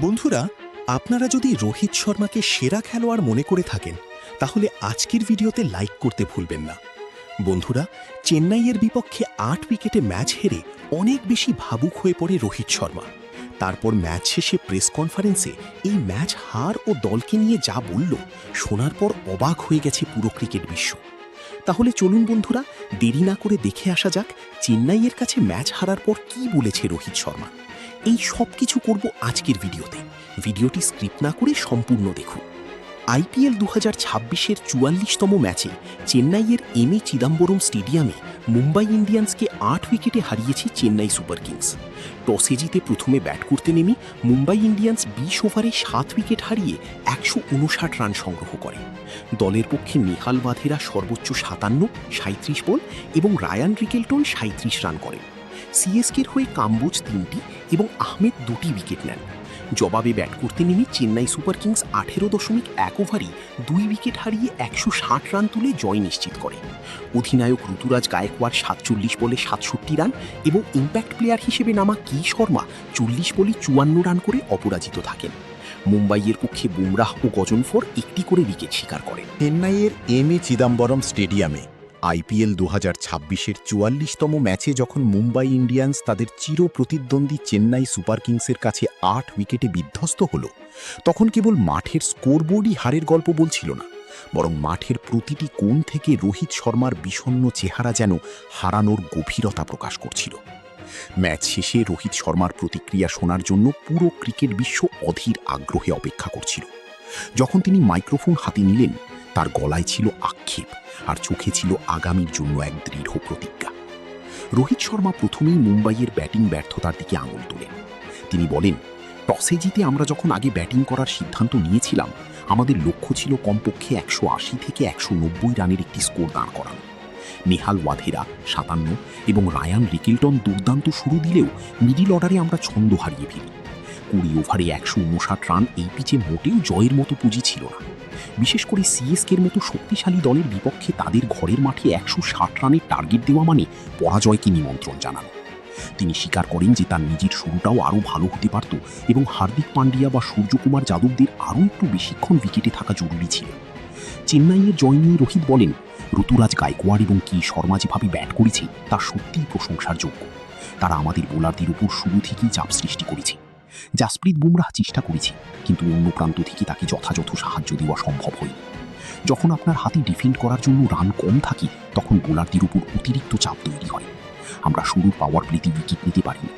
বন্ধুরা, আপনারা যদি রোহিত শর্মাকে সেরা খেলোয়াড় মনে করে থাকেন তাহলে আজকের ভিডিওতে লাইক করতে ভুলবেন না। বন্ধুরা, চেন্নাইয়ের বিপক্ষে ৮ উইকেটে ম্যাচ হেরে অনেক বেশি ভাবুক হয়ে পড়ে রোহিত শর্মা। তারপর ম্যাচ শেষে প্রেস কনফারেন্সে এই ম্যাচ হার ও দলকে নিয়ে যা বলল, শোনার পর অবাক হয়ে গেছে পুরো ক্রিকেট বিশ্ব। তাহলে চলুন বন্ধুরা, দেরি না করে দেখে আসা যাক চেন্নাইয়ের কাছে ম্যাচ হারার পর কী বলেছে রোহিত শর্মা। এই সব কিছু করব আজকের ভিডিওতে। ভিডিওটি স্ক্রিপ্ট না করে সম্পূর্ণ দেখুন। আইপিএল ২০২৬-এর ৪৪তম ম্যাচে চেন্নাইয়ের এম.এ. চিদাম্বরম স্টেডিয়ামে মুম্বাই ইন্ডিয়ান্সকে ৮ উইকেটে হারিয়েছে চেন্নাই সুপার কিংস। টসে জিতে প্রথমে ব্যাট করতে নেমে মুম্বাই ইন্ডিয়ান্স ২০ ওভারে ৭ উইকেট হারিয়ে ১৫৯ রান সংগ্রহ করে। দলের পক্ষে নেহাল ওয়াধেরা সর্বোচ্চ ৫৭, ৩৭ বল এবং রায়ান রিকেলটন ৩৭ রান করেন। সিএসকের হয়ে কাম্বোজ ৩টি এবং আহমেদ ২টি উইকেট নেন। জবাবে ব্যাট করতে নেমে চেন্নাই সুপার কিংস ১৮.১ ওভারই ২ উইকেট হারিয়ে ১৬০ রান তুলে জয় নিশ্চিত করে। অধিনায়ক ঋতুরাজ গায়কোয়াড় ৪৭ বলে ৬৭ রান এবং ইম্প্যাক্ট প্লেয়ার হিসেবে নামা কি শর্মা ৪০ বলে ৫৪ রান করে অপরাজিত থাকেন। মুম্বাইয়ের পক্ষে বুমরাহ ও গজনফর একটি করে উইকেট শিকার করেন। চেন্নাইয়ের এম.এ. চিদাম্বরম স্টেডিয়ামে আইপিএল ২০২৬-এর ৪৪তম ম্যাচে যখন মুম্বাই ইন্ডিয়ান্স তাদের চির প্রতিদ্বন্দ্বী চেন্নাই সুপার কিংসের কাছে ৮ উইকেটে বিধ্বস্ত হল, তখন কেবল মাঠের স্কোরবোর্ডই হারের গল্প বলছিল না, বরং মাঠের প্রতিটি কোণ থেকে রোহিত শর্মার বিষণ্ণ চেহারা যেন হারানোর গভীরতা প্রকাশ করছিল। ম্যাচ শেষে রোহিত শর্মার প্রতিক্রিয়া শোনার জন্য পুরো ক্রিকেট বিশ্ব অধীর আগ্রহে অপেক্ষা করছিল। যখন তিনি মাইক্রোফোন হাতে নিলেন, তার গলায় ছিল আক্ষেপ আর চোখে ছিল আগামীর জন্য এক দৃঢ় প্রতিজ্ঞা। রোহিত শর্মা প্রথমেই মুম্বাইয়ের ব্যাটিং ব্যর্থতার দিকে আঙুল তোলেন। তিনি বলেন, টসে জিতে আমরা যখন আগে ব্যাটিং করার সিদ্ধান্ত নিয়েছিলাম, আমাদের লক্ষ্য ছিল কমপক্ষে ১৮০ থেকে ১৯০ রানের একটি স্কোর দাঁড় করানো। নেহাল ওয়াধেরা ৫৭ এবং রায়ান রিকেলটন দুর্দান্ত শুরু দিলেও মিডিল অর্ডারে আমরা ছন্দ হারিয়ে ফেলি। ২০ ওভারে ১৫৯ রান এই পিচে মোটেও জয়ের মতো পুঁজি ছিল না। বিশেষ করে সিএসকের মতো শক্তিশালী দলের বিপক্ষে তাদের ঘরের মাঠে ১৬০ রানের টার্গেট দেওয়া মানে পরাজয়কে নিমন্ত্রণ জানানো। তিনি স্বীকার করেন যে তার নিজের শুরুটাও আরও ভালো হতে পারত এবং হার্দিক পান্ডিয়া বা সূর্যকুমার যাদবদের আরও একটু বেশিক্ষণ উইকেটে থাকা জরুরি ছিল। চেন্নাইয়ের জয় নিয়ে রোহিত বলেন, ঋতুরাজ গায়কোয়াড় এবং কি শর্মা যেভাবে ব্যাট করেছে তা সত্যিই প্রশংসার যোগ্য। তারা আমাদের বোলারদের উপর শুরু থেকেই চাপ সৃষ্টি করেছে। জাসপ্রীত বুমরাহ চেষ্টা করেছে, কিন্তু অন্য প্রান্ত থেকে তাকে যথাযথ সাহায্য দেওয়া সম্ভব হয়নি। যখন আপনার হাতে ডিফেন্ড করার জন্য রান কম থাকে, তখন বোলারদের উপর অতিরিক্ত চাপ তৈরি হয়। আমরা শুরুর পাওয়ার প্লেতে উইকেট নিতে পারিনি,